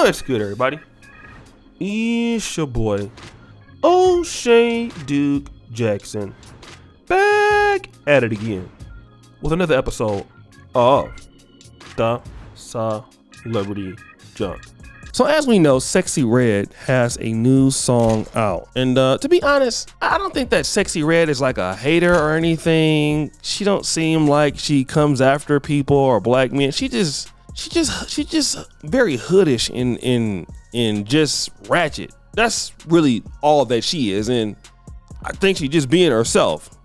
What's good, everybody? It's your boy, O'Shea Duke Jackson, back at it again with another episode of the Celebrity Junk. So as we know, Sexy Red has a new song out. And to be honest, I don't think that Sexy Red is like a hater or anything. She don't seem like she comes after people or black men. She just very hoodish and just ratchet. That's really all that she is. And I think she's just being herself.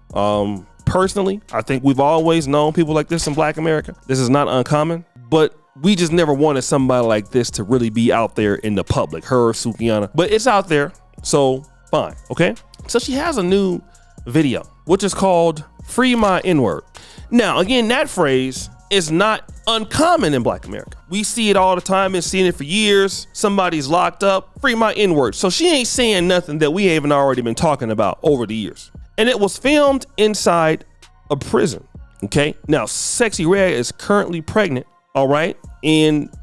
Personally, I think we've always known people like this in Black America. This is not uncommon, but we just never wanted somebody like this to really be out there in the public, her or Sukihana, but it's out there, so fine, okay? So she has a new video, which is called Free My N-Word. Now, again, that phrase is not uncommon in Black America. We see it all the time, been seeing it for years. Somebody's locked up, free my N-word. So she ain't saying nothing that we haven't already been talking about over the years. And it was filmed inside a prison, okay? Now, Sexy Red is currently pregnant, all right? And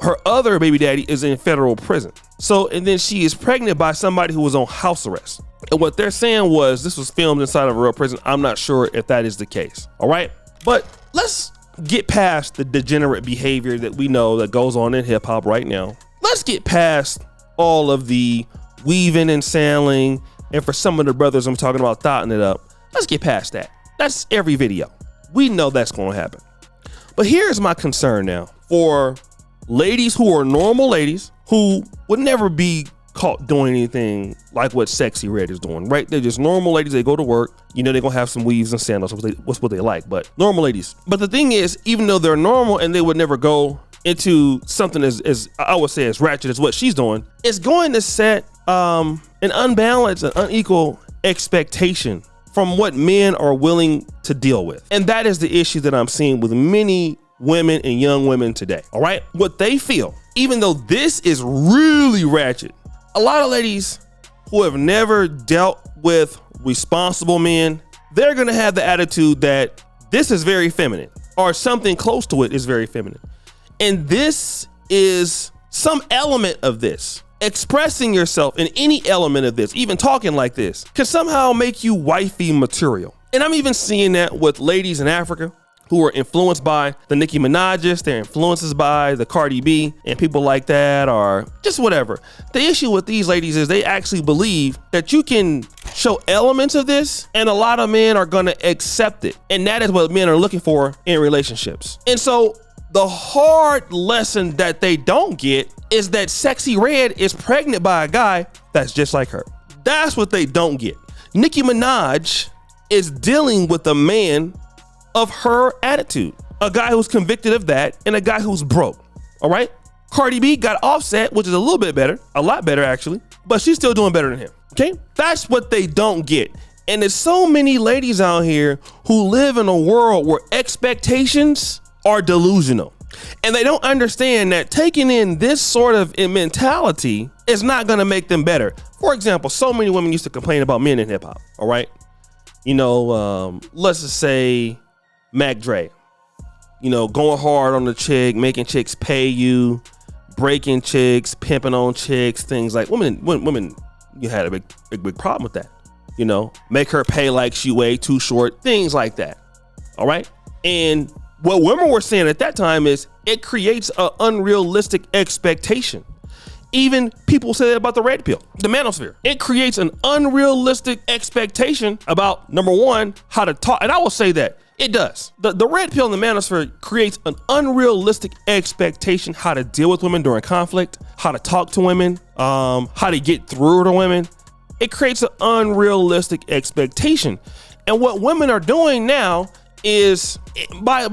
her other baby daddy is in federal prison. So, and then she is pregnant by somebody who was on house arrest. And what they're saying was this was filmed inside of a real prison. I'm not sure if that is the case, all right? But let's get past the degenerate behavior that we know that goes on in hip hop right now. Let's get past all of the weaving and sailing. And for some of the brothers I'm talking about thotting it up, let's get past that. That's every video. We know that's going to happen. But here's my concern now for ladies who are normal ladies who would never be caught doing anything like what Sexy Red is doing, right? They're just normal ladies. They go to work. You know, they're going to have some weaves and sandals. What's what they like, but normal ladies. But the thing is, even though they're normal and they would never go into something as I would say as ratchet as what she's doing, it's going to set an unbalanced and unequal expectation from what men are willing to deal with. And that is the issue that I'm seeing with many women and young women today, all right? What they feel, even though this is really ratchet, a lot of ladies who have never dealt with responsible men, they're gonna have the attitude that this is very feminine or something close to it is very feminine. And this is some element of this. Expressing yourself in any element of this, even talking like this, can somehow make you wifey material. And I'm even seeing that with ladies in Africa who are influenced by the Nicki Minaj's, they're influenced by the Cardi B and people like that, or just whatever. The issue with these ladies is they actually believe that you can show elements of this and a lot of men are gonna accept it. And that is what men are looking for in relationships. And so the hard lesson that they don't get is that Sexy Red is pregnant by a guy that's just like her. That's what they don't get. Nicki Minaj is dealing with a man of her attitude, a guy who's convicted of that and a guy who's broke, all right? Cardi B got Offset, which is a little bit better, a lot better actually, but she's still doing better than him, okay? That's what they don't get. And there's so many ladies out here who live in a world where expectations are delusional. And they don't understand that taking in this sort of mentality is not gonna make them better. For example, so many women used to complain about men in hip hop, all right? You know, let's just say Mac Dre, you know, going hard on the chick, making chicks pay you, breaking chicks, pimping on chicks, things like women, you had a big problem with that. You know, make her pay like she way too short, things like that, all right? And what women were saying at that time is it creates an unrealistic expectation. Even people say that about the red pill, the manosphere. It creates an unrealistic expectation about, number one, how to talk. And I will say that it does. The red pill and the manosphere creates an unrealistic expectation how to deal with women during conflict, how to talk to women, how to get through to women. It creates an unrealistic expectation. And what women are doing now is by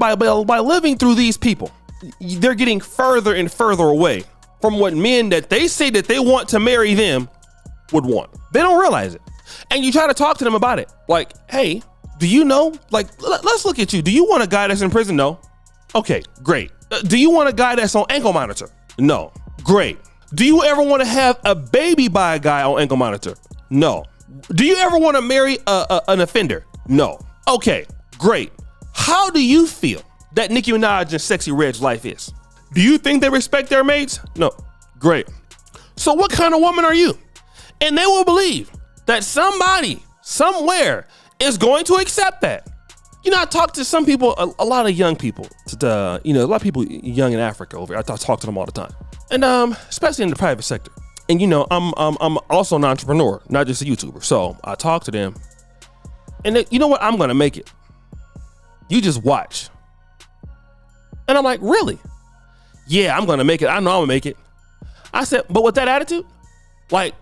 living through these people, they're getting further and further away from what men that they say that they want to marry them would want. They don't realize it. And you try to talk to them about it. Like, hey, do you know, like, let's look at you. Do you want a guy that's in prison? No. Okay, great. Do you want a guy that's on ankle monitor? No. Great. Do you ever want to have a baby by a guy on ankle monitor? No. Do you ever want to marry an offender? No. Okay, great. How do you feel that Nicki Minaj and Sexy Red's life is? Do you think they respect their mates? No. Great. So what kind of woman are you? And they will believe that somebody somewhere is going to accept that. You know, I talk to some people, a lot of young people, a lot of people young in Africa over here. I talk to them all the time. And especially in the private sector. And you know, I'm also an entrepreneur, not just a YouTuber. So I talk to them and you know what? I'm going to make it. You just watch. And I'm like, really? Yeah, I'm going to make it. I know I'm going to make it. I said, but with that attitude, like,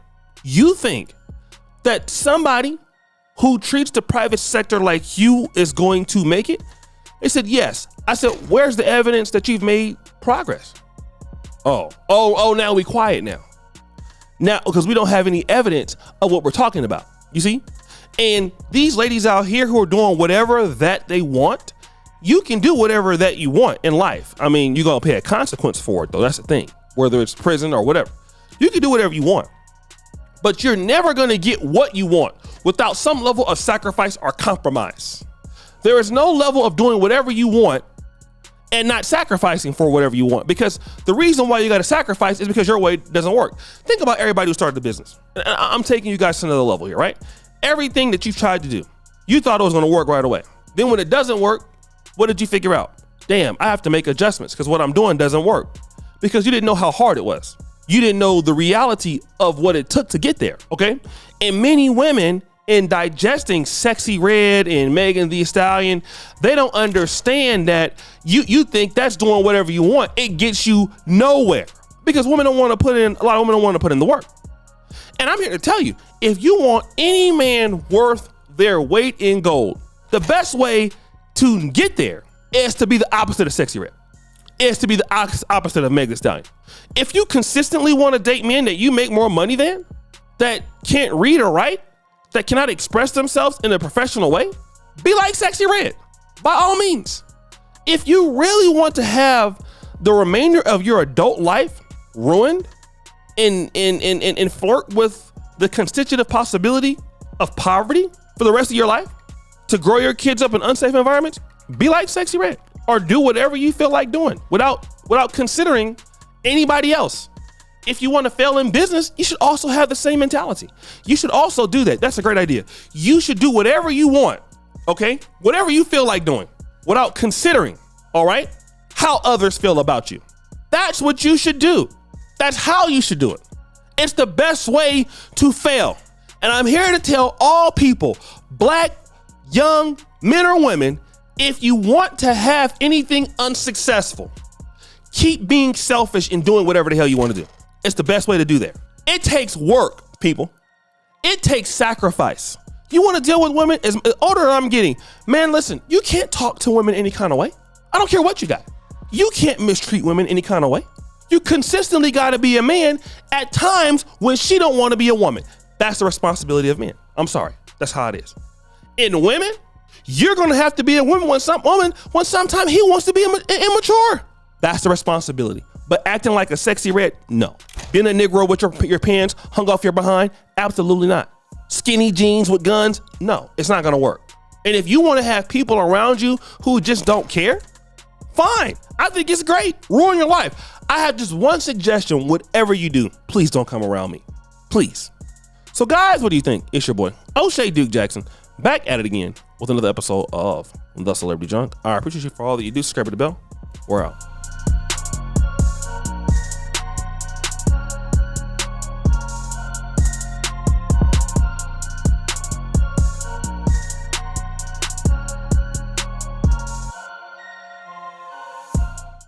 you think that somebody who treats the private sector like you is going to make it? They said, yes. I said, where's the evidence that you've made progress? Oh, now we quiet now. Now, because we don't have any evidence of what we're talking about, you see? And these ladies out here who are doing whatever that they want, you can do whatever that you want in life. I mean, you're going to pay a consequence for it, though. That's the thing. Whether it's prison or whatever. You can do whatever you want. But you're never going to get what you want without some level of sacrifice or compromise. There is no level of doing whatever you want and not sacrificing for whatever you want. Because the reason why you got to sacrifice is because your way doesn't work. Think about everybody who started the business. And I'm taking you guys to another level here, right? Everything that you've tried to do, you thought it was going to work right away. Then when it doesn't work, what did you figure out? Damn, I have to make adjustments because what I'm doing doesn't work. Because you didn't know how hard it was. You didn't know the reality of what it took to get there, okay? And many women in digesting Sexy Red and Megan Thee Stallion, they don't understand that you think that's doing whatever you want. It gets you nowhere because a lot of women don't want to put in the work. And I'm here to tell you, if you want any man worth their weight in gold, the best way to get there is to be the opposite of Sexy Red. Is to be the opposite of Megan Thee Stallion. If you consistently want to date men that you make more money than, that can't read or write, that cannot express themselves in a professional way, be like Sexy Red, by all means. If you really want to have the remainder of your adult life ruined and flirt with the constitutive possibility of poverty for the rest of your life, to grow your kids up in unsafe environments, be like Sexy Red. Or do whatever you feel like doing without considering anybody else. If you want to fail in business, you should also have the same mentality. You should also do that. That's a great idea. You should do whatever you want, okay? Whatever you feel like doing without considering, all right, how others feel about you. That's what you should do. That's how you should do it. It's the best way to fail. And I'm here to tell all people, black, young, men or women, if you want to have anything unsuccessful, keep being selfish and doing whatever the hell you want to do. It's the best way to do that. It takes work, people. It takes sacrifice. You want to deal with women, as older I'm getting, man, listen, you can't talk to women any kind of way. I don't care what you got. You can't mistreat women any kind of way. You consistently got to be a man at times when she don't want to be a woman. That's the responsibility of men. I'm sorry. That's how it is. In women, you're going to have to be a woman when sometimes he wants to be immature. That's the responsibility. But acting like a Sexy Red, no. Being a Negro with your pants hung off your behind, absolutely not. Skinny jeans with guns, no, it's not going to work. And if you want to have people around you who just don't care, fine. I think it's great. Ruin your life. I have just one suggestion. Whatever you do, please don't come around me. Please. So guys, what do you think? It's your boy, O'Shea Duke Jackson, back at it again with another episode of The Celebrity Junk. I appreciate you for all that you do. Subscribe to the bell. We're out.